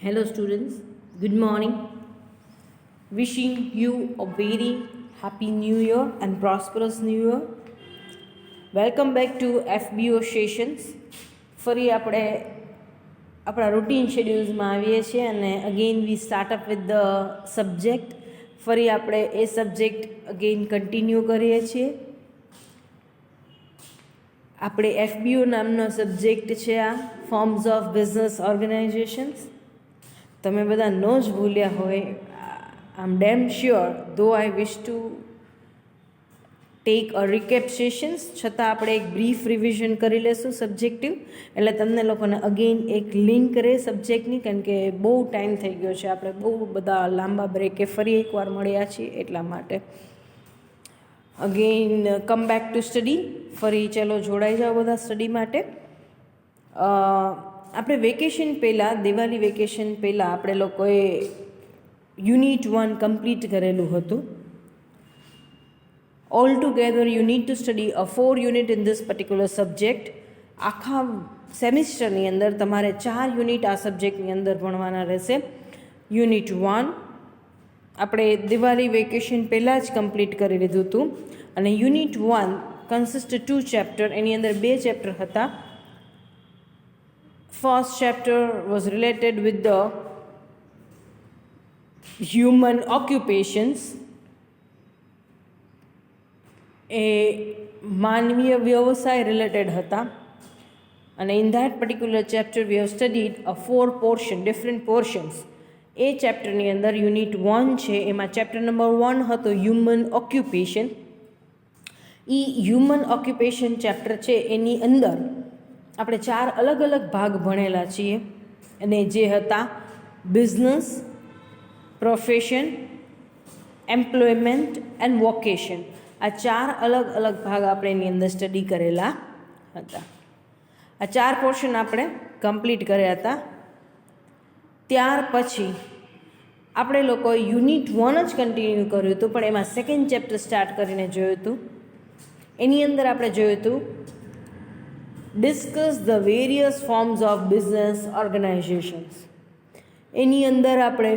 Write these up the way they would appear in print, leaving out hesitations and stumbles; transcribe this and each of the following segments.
Hello students, good morning. Wishing you a very happy new year and prosperous new year. Welcome back to FBO sessions. ફરી આપણે આપણા routine શેડ્યુલ્સમાં આવીએ છીએ અને again V start up with the subject. ફરી આપણે એ subject again continue કરીએ છીએ. આપણે FBO નામનો સબ્જેક્ટ છે આ ફોર્મ્સ ઓફ બિઝનેસ ઓર્ગેનાઇઝેશન્સ. તમે બધા ન જ ભૂલ્યા હોય, આઈ એમ damn sure, though I wish to take a recap sessions, છતાં આપણે એક બ્રીફ રિવિઝન કરી લેશું સબ્જેક્ટિવ, એટલે તમને લોકોને અગેન એક લિંક રહે સબ્જેક્ટની, કારણ કે બહુ ટાઈમ થઈ ગયો છે, આપણે બહુ બધા લાંબા બ્રેકે ફરી એકવાર મળ્યા છીએ એટલા માટે. Again come back to study. ફરી ચલો જોડાઈ જાઓ બધા સ્ટડી માટે. આપણે વેકેશન પહેલાં, દિવાળી વેકેશન પહેલાં આપણે લોકોએ યુનિટ 1 કમ્પ્લીટ કરેલું હતું. All together you need to study a 4 unit in this particular subject. આખા સેમિસ્ટરની અંદર તમારે 4 યુનિટ આ સબ્જેક્ટની અંદર ભણવાના રહેશે. યુનિટ 1 આપણે દિવાળી વેકેશન પહેલાં જ કમ્પ્લીટ કરી લીધું હતું, અને યુનિટ 1 કન્સિસ્ટ 2 ચેપ્ટર, એની અંદર 2 ચેપ્ટર હતા. First chapter was related with the human occupations. એ માનવીય વ્યવસાય રિલેટેડ હતા, અને in that particular chapter we have studied a 4 portion, different portions. એ ચેપ્ટરની અંદર યુનિટ 1 છે, એમાં ચેપ્ટર નંબર 1 હતો હ્યુમન ઓક્યુપેશન. એ હ્યુમન ઓક્યુપેશન ચેપ્ટર છે એની અંદર આપણે 4 અલગ અલગ ભાગ ભણેલા છીએ, અને જે હતા business, profession, employment and vocation. આ 4 અલગ અલગ ભાગ આપણે એની અંદર સ્ટડી કરેલા હતા. આ 4 પોર્શન આપણે કમ્પ્લીટ કર્યા હતા. ત્યાર પછી આપણે લોકોએ યુનિટ 1 જ કન્ટિન્યુ કર્યું હતું, પણ એમાં સેકન્ડ ચેપ્ટર સ્ટાર્ટ કરીને જોયું હતું. એની અંદર આપણે જોયું હતું discuss the various forms of business organisations. એની અંદર આપણે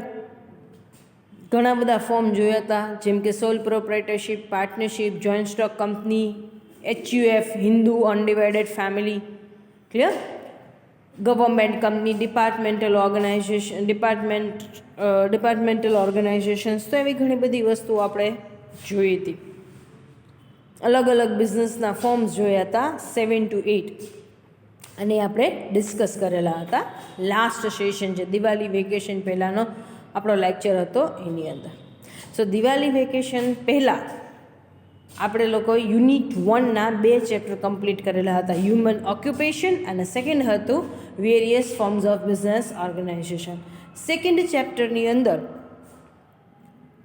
ઘણા બધા ફોર્મ જોયા હતા, જેમ કે sole proprietorship, partnership, joint stock company, HUF, Hindu undivided family, clear, government company, departmental organisations. તો એવી ઘણી બધી વસ્તુઓ આપણે જોઈ હતી. અલગ અલગ બિઝનેસના ફોર્મ્સ જોયા હતા 7 to 8, અને આપણે ડિસ્કસ કરેલા હતા. લાસ્ટ સેશન છે દિવાળી વેકેશન પહેલાંનો આપણો લેક્ચર હતો એની અંદર. સો દિવાળી વેકેશન પહેલાં આપણે લોકો યુનિટ 1ના 2 ચેપ્ટર કમ્પ્લીટ કરેલા હતા, હ્યુમન ઓક્યુપેશન, અને સેકન્ડ હતું various forms of business organisation. Second ચેપ્ટરની અંદર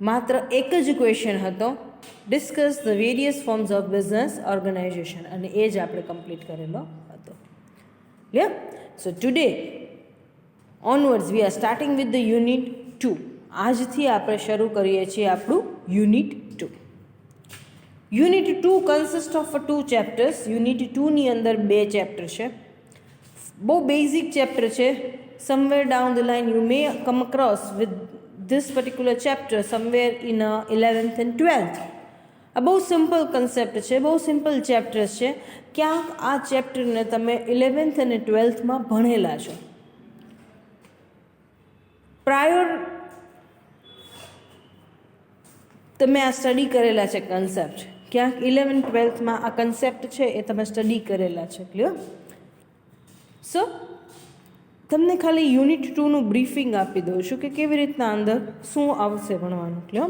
માત્ર એક જ ક્વેશ્ચન હતો, discuss the various forms of business organisation, અને એ જ આપણે કમ્પ્લીટ કરેલો હતો. Clear? So today onwards we are starting with the unit 2. આજથી આપણે શરૂ કરીએ છીએ આપણું unit 2. Unit 2 consist of 2 chapters. Unit 2ની અંદર 2 ચેપ્ટર છે. બહુ બેઝિક ચેપ્ટર છે. Somewhere down the line you may come across with this particular chapter somewhere in 11th and 12th. આ બહુ સિમ્પલ કન્સેપ્ટ છે, બહુ સિમ્પલ ચેપ્ટર્સ છે. ક્યાંક આ ચેપ્ટરને તમે 11th અને 12thમાં ભણેલા છો. પ્રાયોર તમે આ સ્ટડી કરેલા છે કન્સેપ્ટ. ક્યાંક 11th 12thમાં આ કન્સેપ્ટ છે એ તમે સ્ટડી કરેલા છે. ક્લિયર? સો તમને ખાલી યુનિટ 2નું બ્રીફિંગ આપી દઉં છું કે કેવી રીતના અંદર શું આવશે ભણવાનું. Clear?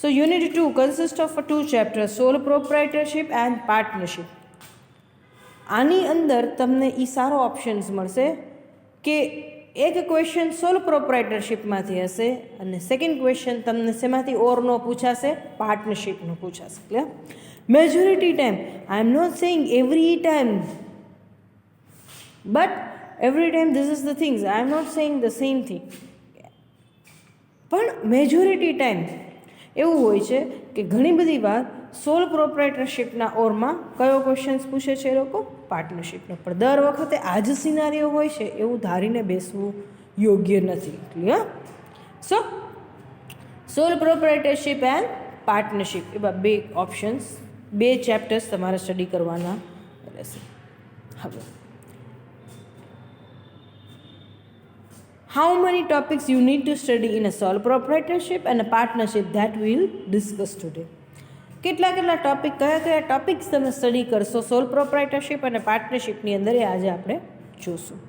So unit 2 consist of 2 chapter, sole proprietorship and partnership. આની અંદર તમને એ સારો ઓપ્શન્સ મળશે કે એક ક્વેશ્ચન સોલ પ્રોપ્રાઇટરશિપમાંથી હશે, અને સેકન્ડ ક્વેશ્ચન તમને શેમાંથી ઓરનો પૂછાશે? પાર્ટનરશિપનો પૂછાશે. Clear? Majority time, I am not saying every time, but every time this is the things, I am not saying the same thing, પણ મેજોરિટી ટાઈમ એવું હોય છે કે ઘણી બધી વાર સોલ પ્રોપ્રાઇટરશિપના ઓરમાં કયો ક્વેશ્ચન્સ પૂછે છે એ લોકો? પાર્ટનરશિપનો. પણ દર વખતે આ જ સિનારીઓ હોય છે એવું ધારીને બેસવું યોગ્ય નથી. Clear? So sole proprietorship and partnership એવા બે ઓપ્શન્સ, બે ચેપ્ટર્સ તમારે સ્ટડી કરવાના રહેશે. હવે how many topics you need to study in a sole proprietorship and a partnership that we will discuss today. કેટલા ટોપિક, કયા ટોપિક્સ તમે સ્ટડી કરશો સોલ પ્રોપ્રાઇટરશિપ અને પાર્ટનરશિપની અંદર એ આજે આપણે જોશું.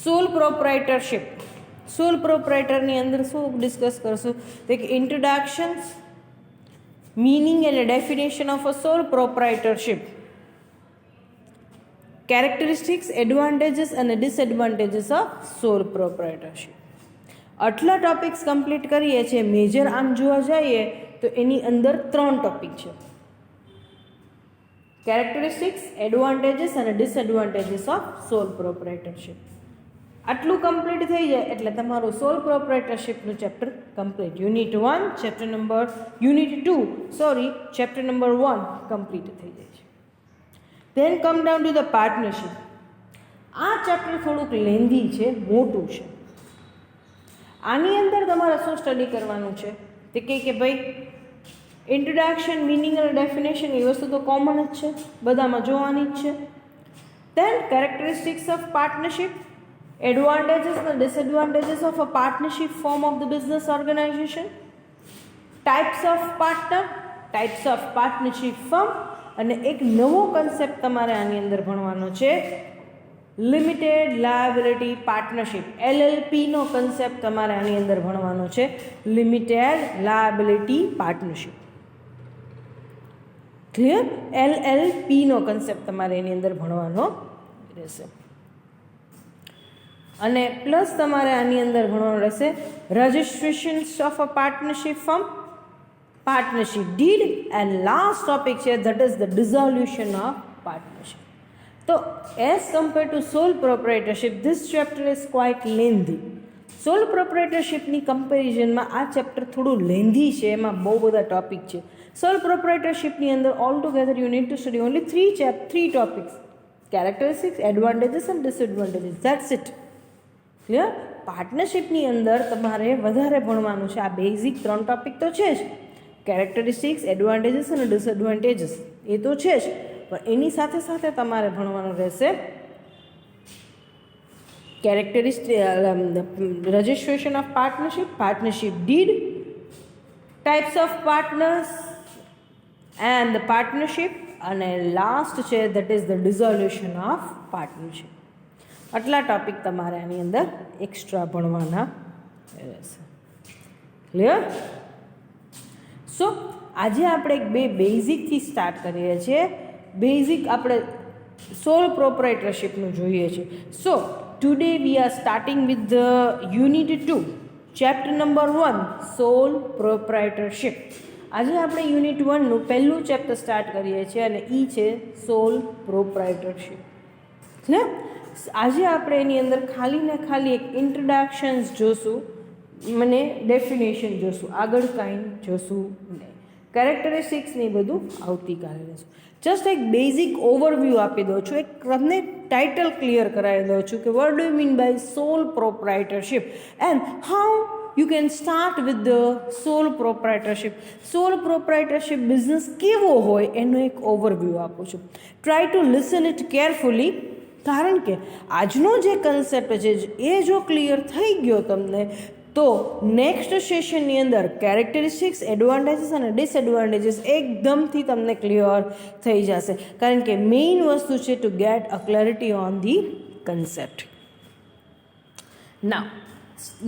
સોલ પ્રોપ્રાઇટરશિપ, સોલ પ્રોપ્રાઇટરની અંદર શું ડિસ્કસ કરશું? તો કે introductions, meaning and definition of a sole proprietorship, characteristics, advantages અને ડિસએડવાન્ટેજીસ ઓફ સોલ પ્રોપ્રાઇટરશિપ. આટલા ટોપિક્સ કમ્પ્લીટ કરીએ છીએ. મેજર આમ જોવા જઈએ તો એની અંદર 3 ટોપિક છે: કેરેક્ટરિસ્ટિક્સ, એડવાન્ટેજીસ અને ડિસએડવાન્ટેજીસ ઓફ સોલ પ્રોપ્રાઇટરશિપ. આટલું કમ્પ્લીટ થઈ જાય એટલે તમારું સોલ પ્રોપ્રાઇટરશિપનું chapter complete. Unit 2 chapter number 1 complete થઈ જાય છે. Then come down to the partnership. આ ચેપ્ટર થોડુંક લેન્ધી છે, મોટું છે. આની અંદર તમારે શું સ્ટડી કરવાનું છે? તે કે ભાઈ ઇન્ટ્રોડક્શન, મિનિંગ અને ડેફિનેશન એ વસ્તુ તો કોમન જ છે, બધામાં જોવાની જ છે. Then characteristics of partnership, advantages અને disadvantages of a partnership form of the business organisation, types of partner, types of partnership firm, અને એક નવો કન્સેપ્ટ તમારે આની અંદર ભણવાનો છે, લિમિટેડ લાયબિલિટી પાર્ટનરશિપ. LLPનો કન્સેપ્ટ તમારે આની અંદર ભણવાનો છે, લિમિટેડ લાયબિલિટી પાર્ટનરશિપ. ક્લિયર? LLPનો કન્સેપ્ટ તમારે એની અંદર ભણવાનો રહેશે. અને પ્લસ તમારે આની અંદર ભણવાનું રહેશે registrations of a partnership firm, partnership deed, and last topic છે that is the dissolution of partnership. તો as compare to sole proprietorship this chapter is quite lengthy. Sole પ્રોપ્રાઇટરશિપની કમ્પેરિઝનમાં આ ચેપ્ટર થોડું લેન્ધી છે, એમાં બહુ બધા ટોપિક છે. સોલ પ્રોપ્રાઇટરશિપની અંદર all together you need to study only 3 topics: characteristics, advantages and disadvantages. That's it. Clear? પાર્ટનરશિપની અંદર તમારે વધારે ભણવાનું છે. આ બેઝિક 3 ટોપિક તો છે જ, કેરેક્ટરિસ્ટિક્સ, એડવાન્ટેજીસ અને ડિસએડવાન્ટેજીસ એ તો છે જ, પણ એની સાથે સાથે તમારે ભણવાનું રહેશે registration of partnership, partnership deed, types of partners and the partnership, અને લાસ્ટ છે that is the dissolution of partnership. આટલા ટોપિક તમારે આની અંદર એક્સ્ટ્રા ભણવાના રહેશે. ક્લિયર? સો આજે આપણે બે બેઝિકથી સ્ટાર્ટ કરીએ છીએ. બેઝિક આપણે સોલ પ્રોપ્રાઇટરશિપનું જોઈએ છીએ. So today we are starting with the unit 2 chapter number 1 sole proprietorship. આજે આપણે યુનિટ 1નું પહેલું ચેપ્ટર સ્ટાર્ટ કરીએ છીએ અને એ છે સોલ પ્રોપ્રાઇટરશિપ. ને આજે આપણે એની અંદર ખાલી ને ખાલી એક ઇન્ટ્રોડક્શન્સ જોશું, મને ડેફિનેશન જોશું, આગળ કાંઈ જોશું નહીં. કેરેક્ટરિસ્ટિક્સને બધું આવતીકાલે લેશું. જસ્ટ એક બેઝિક ઓવરવ્યૂ આપી દઉં છું, એક તમને ટાઇટલ ક્લિયર કરાવી દઉં છું કે what do you mean by sole proprietorship and how you can start with the sole proprietorship. Sole proprietorship business કેવો હોય એનો એક ઓવરવ્યૂ આપું છું. Try to listen it carefully, કારણ કે આજનો જે કન્સેપ્ટ છે એ જો ક્લિયર થઈ ગયો તમને તો નેક્સ્ટ સેશનની અંદર કેરેક્ટરિસ્ટિક્સ, એડવાન્ટેજીસ અને ડિસએડવાન્ટેજીસ એકદમથી તમને ક્લિયર થઈ જશે, કારણ કે મેઇન વસ્તુ છે to get a clarity on the concept. Now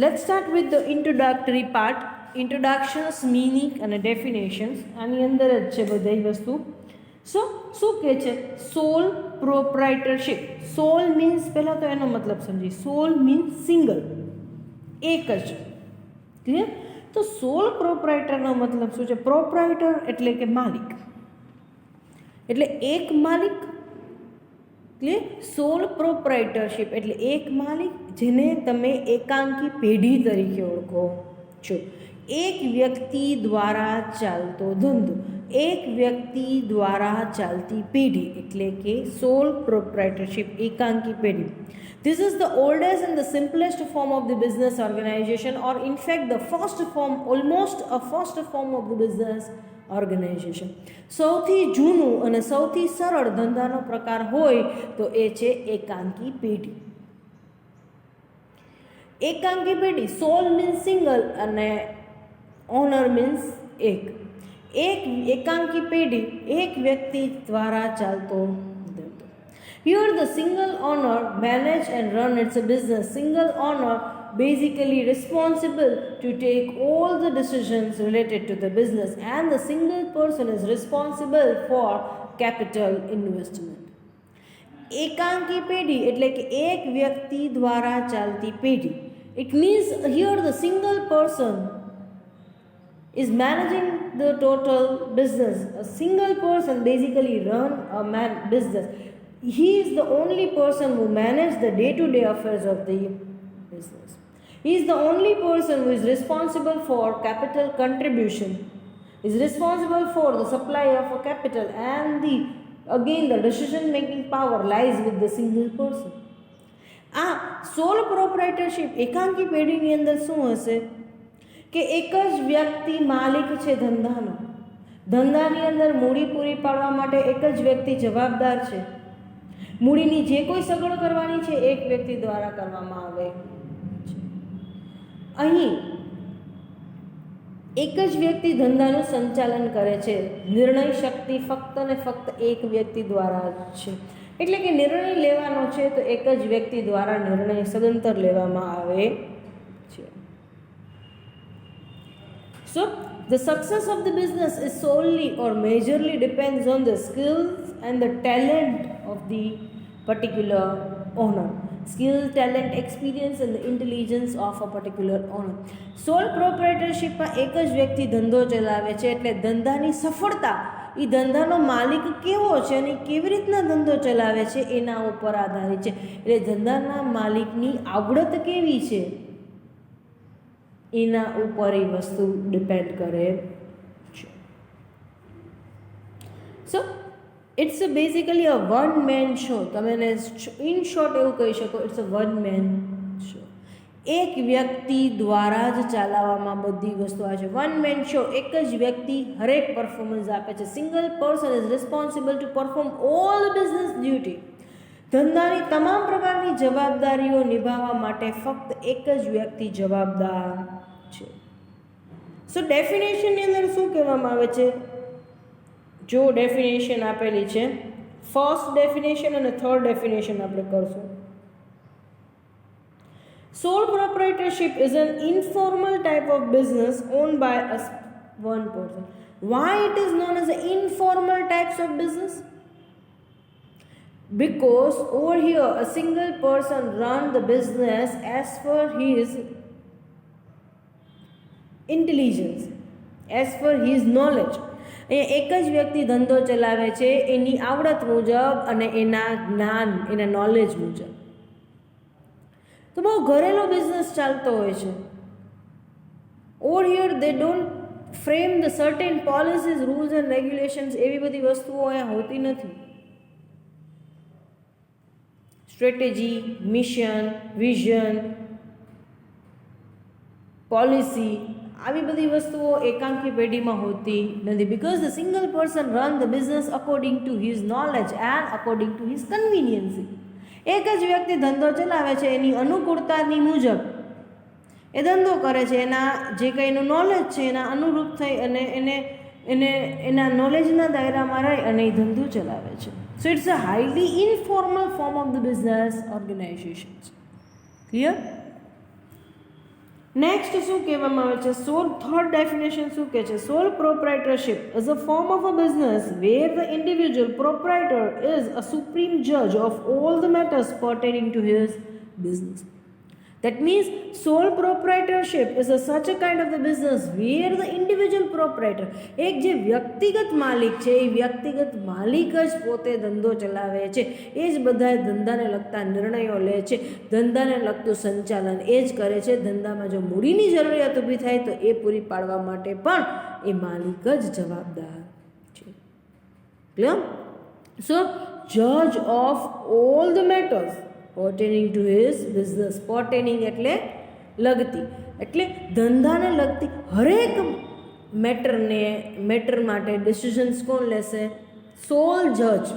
let's start with the introductory part. Introductions, meaning અને ડેફિનેશન્સ આની અંદર જ છે બધી વસ્તુ. શું કહે છે? Sole proprietorship. સોલ મીન્સ પહેલાં તો એનો મતલબ સમજી. સોલ મીન્સ સિંગલ, એક જ. ક્લિયર? તો સોલ પ્રોપ્રાઇટરનો મતલબ શું છે? પ્રોપ્રાઇટર એટલે કે માલિક, એટલે એક માલિક. ક્લિયર? સોલ પ્રોપ્રાઇટરશિપ એટલે એક માલિક જેને તમે એકાંકી પેઢી તરીકે ઓળખો છો. એક વ્યક્તિ દ્વારા ચાલતો ધંધો, એક વ્યક્તિ દ્વારા ચાલતી પેઢી એટલે કે સોલ પ્રોપ્રાઇટરશિપ, એકાંકી પેઢી. This is the oldest and the simplest form of the business organization, or in fact the first form, almost a first form of the business organization. સૌથી જૂનું અને સૌથી સરળ ધંધાનો પ્રકાર હોય તો એ છે એકાંકી પેઢી. એકાંકી પેઢી, સોલ મીન્સ સિંગલ અને ઓનર મીન્સ એક. એકાંકી પેઢી એક વ્યક્તિ દ્વારા ચાલતો ધંધો. Here the single owner manage and run its business. Single owner basically responsible to take all the decisions related to the business, and the single person is responsible for capital investment. એકાંકી પેઢી એટલે કે એક વ્યક્તિ દ્વારા ચાલતી પેઢી. It means here the single person is managing the total business. A single person basically run a business. He is the only person who manages the day-to-day affairs of the business. He is the only person who is responsible for capital contribution, is responsible for the supply of a capital, and the decision-making power lies with the single person. આ સોલ પ્રોપ્રાઇટરશિપ એકાંકી પેઢીની અંદર શું હશે કે એક જ વ્યક્તિ માલિક છે ધંધાનો. ધંધાની અંદર મૂડી પૂરી પાડવા માટે એક જ વ્યક્તિ જવાબદાર છે. મૂડીની જે કોઈ સગવડ કરવાની છે એક વ્યક્તિ દ્વારા કરવામાં આવે છે. અહીં એક જ વ્યક્તિ ધંધાનું સંચાલન કરે છે. નિર્ણય શક્તિ ફક્ત ને ફક્ત એક વ્યક્તિ દ્વારા જ છે. એટલે કે નિર્ણય લેવાનો છે તો એક જ વ્યક્તિ દ્વારા નિર્ણય સદંતર લેવામાં આવે છે. So the success of the business is solely or majorly depends on the skills and the talent of the particular owner. Skill, talent, experience and the intelligence of a particular owner. સોલ પ્રોપ્રાઇટરશિપમાં એક જ વ્યક્તિ ધંધો ચલાવે છે એટલે ધંધાની સફળતા એ ધંધાનો માલિક કેવો છે અને કેવી રીતના ધંધો ચલાવે છે એના ઉપર આધારિત છે. એટલે ધંધાના માલિકની આવડત કેવી છે એના ઉપર એ વસ્તુ ડિપેન્ડ કરે છે. So it's basically a one man show. તમે એને ઇન શોર્ટ એવું કહી શકો, it's a one man show. એક વ્યક્તિ દ્વારા જ ચલાવવામાં બધી વસ્તુ આવે છે. વન મેન શો, એક જ વ્યક્તિ હરેક પરફોર્મન્સ આપે છે. Single person is responsible two perform all business duty. ધંધાની તમામ પ્રકારની જવાબદારીઓ નિભાવવા માટે ફક્ત એક જ વ્યક્તિ જવાબદાર છે. સો ડેફિનેશનની અંદર શું કહેવામાં આવે છે? જો ડેફિનેશન આપેલી છે, ફર્સ્ટ ડેફિનેશન અને થર્ડ ડેફિનેશન આપણે કરશું. Sole proprietorship is an informal type of business owned by one person. Why it is known as an informal types of business? Because over here a single person runs the business as per his intelligence, as per his knowledge. એક જ વ્યક્તિ ધંધો ચલાવે છે એની આવડત મુજબ અને એના જ્ઞાન, એના નોલેજ મુજબ. તો બહુ ઘરેલો બિઝનેસ ચાલતો હોય છે. Over here they don't frame the certain policies, rules and regulations. એવી બધી વસ્તુઓ અહીંયા હોતી નથી. સ્ટ્રેટેજી, મિશન, વિઝન, પોલિસી, આવી બધી વસ્તુઓ એકાંકી પેઢીમાં હોતી નથી. Because the single person run the business according to his knowledge and according to his convenience. એક જ વ્યક્તિ ધંધો ચલાવે છે, એની અનુકૂળતાની મુજબ એ ધંધો કરે છે. એના જે કંઈ એનું નોલેજ છે એના અનુરૂપ થઈ અને એને એના નોલેજના દાયરામાં રહી અને એ ધંધો ચલાવે છે. So it's a highly informal form of the business organisations. Clear? Next શું કહેવામાં આવે છે? થર્ડ ડેફિનેશન શું કહે છે? Sole proprietorship is a form of a business where the individual proprietor is a supreme જજ of all the matters pertaining to his business. That means sole proprietorship is such a kind of the business where the individual proprietor, એક જે વ્યક્તિગત માલિક છે એ વ્યક્તિગત માલિક જ પોતે ધંધો ચલાવે છે. એ જ બધા ધંધાને લગતા નિર્ણયો લે છે, ધંધાને લગતું સંચાલન એ જ કરે છે. ધંધામાં જો મૂડીની જરૂરિયાત ઊભી થાય તો એ પૂરી પાડવા માટે પણ એ માલિક જ જવાબદાર ક્લિયર? સો જજ of all the matters pertaining to his business. pertaining એટલે લગતી, એટલે ધંધાને લગતી હરેક મેટર માટે ડિસિઝન્સ કોણ લેશે? સોલ જજ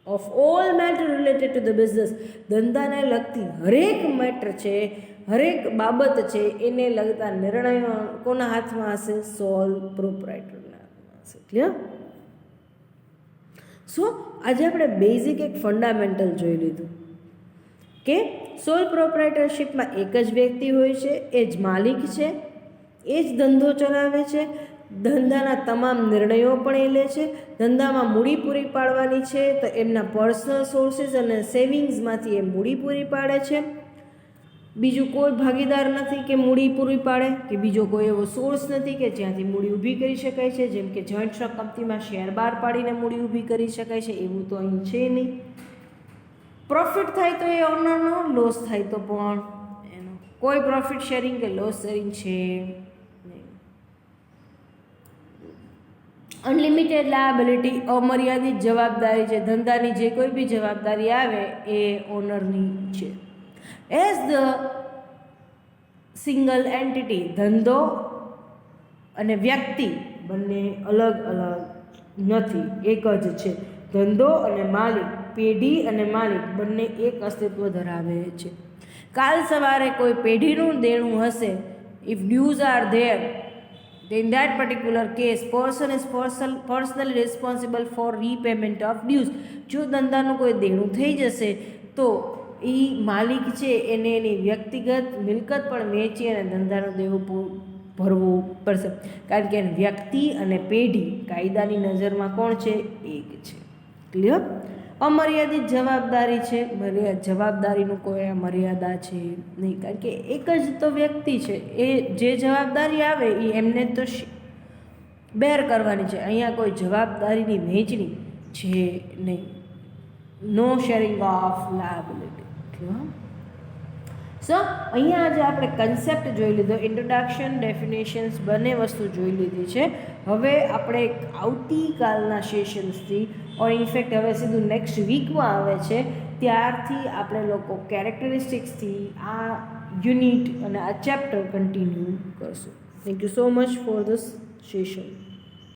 of all matter related to the business. ધંધાને લગતી હરેક મેટર છે, હરેક બાબત છે, એને લગતા નિર્ણયો કોના હાથમાં હશે? સોલ પ્રોપ્રાઇટરના હાથમાં હશે. ક્લિયર? સો આજે આપણે બેઝિક એક ફંડામેન્ટલ જોઈ લીધું કે સોલ પ્રોપ્રાઇટરશિપમાં એક જ વ્યક્તિ હોય છે, એ જ માલિક છે, એ જ ધંધો ચલાવે છે, ધંધાના તમામ નિર્ણયો પણ એ લે છે, ધંધામાં મૂડી પૂરી પાડવાની છે તો એમના પર્સનલ સોર્સિસ અને સેવિંગ્સમાંથી એ મૂડી પૂરી પાડે છે. બીજું કોઈ ભાગીદાર નથી કે મૂડી પૂરી પાડે, કે બીજો કોઈ એવો સોર્સ નથી કે જ્યાંથી મૂડી ઊભી કરી શકાય છે, જેમ કે જોઈન્ટ સ્ટોક કંપનીમાં શેર બહાર પાડીને મૂડી ઊભી કરી શકાય છે, એવું તો અહીં છે નહીં. પ્રોફિટ થાય તો એ ઓનરનો, લોસ થાય તો પણ એનો. કોઈ પ્રોફિટ શેરિંગ કે લોસ શેરિંગ છે નહીં. અનલિમિટેડ લાયબિલિટી, અમર્યાદિત જવાબદારી છે. ધંધાની જે કોઈ બી જવાબદારી આવે એ ઓનરની છે. એઝ ધ સિંગલ એન્ટિટી, ધંધો અને વ્યક્તિ બંને અલગ અલગ નથી, એક જ છે. ધંધો અને માલિક, પેઢી અને માલિક બંને એક અસ્તિત્વ ધરાવે છે. કાલ સવારે કોઈ પેઢીનું દેણું હશે, if dues are there, in that particular case person is personally responsible for repayment of dues. જો ધંધાનું કોઈ દેણું થઈ જશે તો એ માલિક છે એને એની વ્યક્તિગત મિલકત પણ વેચી અને ધંધાનું દેવું ભરવું પડશે, કારણ કે વ્યક્તિ અને પેઢી કાયદાની નજરમાં કોણ છે? એક છે. ક્લિયર? અમર્યાદિત જવાબદારી છે, જવાબદારીનું કોઈ મર્યાદા છે નહીં, કારણ કે એક જ તો વ્યક્તિ છે, એ જે જવાબદારી આવે એ એમને તો બેર કરવાની છે. અહીંયા કોઈ જવાબદારીની વહેંચણી છે નહીં. નો શેરિંગ ઓફ લાયબિલિટી. સો અહીંયા આજે આપણે કન્સેપ્ટ જોઈ લીધો, ઇન્ટ્રોડક્શન, ડેફિનેશન્સ બંને વસ્તુ જોઈ લીધી છે. હવે આપણે આવતીકાલના સેશન્સથી, ઓર ઇનફેક્ટ હવે સીધું નેક્સ્ટ વીકમાં આવે છે, ત્યારથી આપણે લોકો કેરેક્ટરિસ્ટિક્સથી આ યુનિટ અને આ ચેપ્ટર કન્ટિન્યુ કરશું. Thank you so much for this session.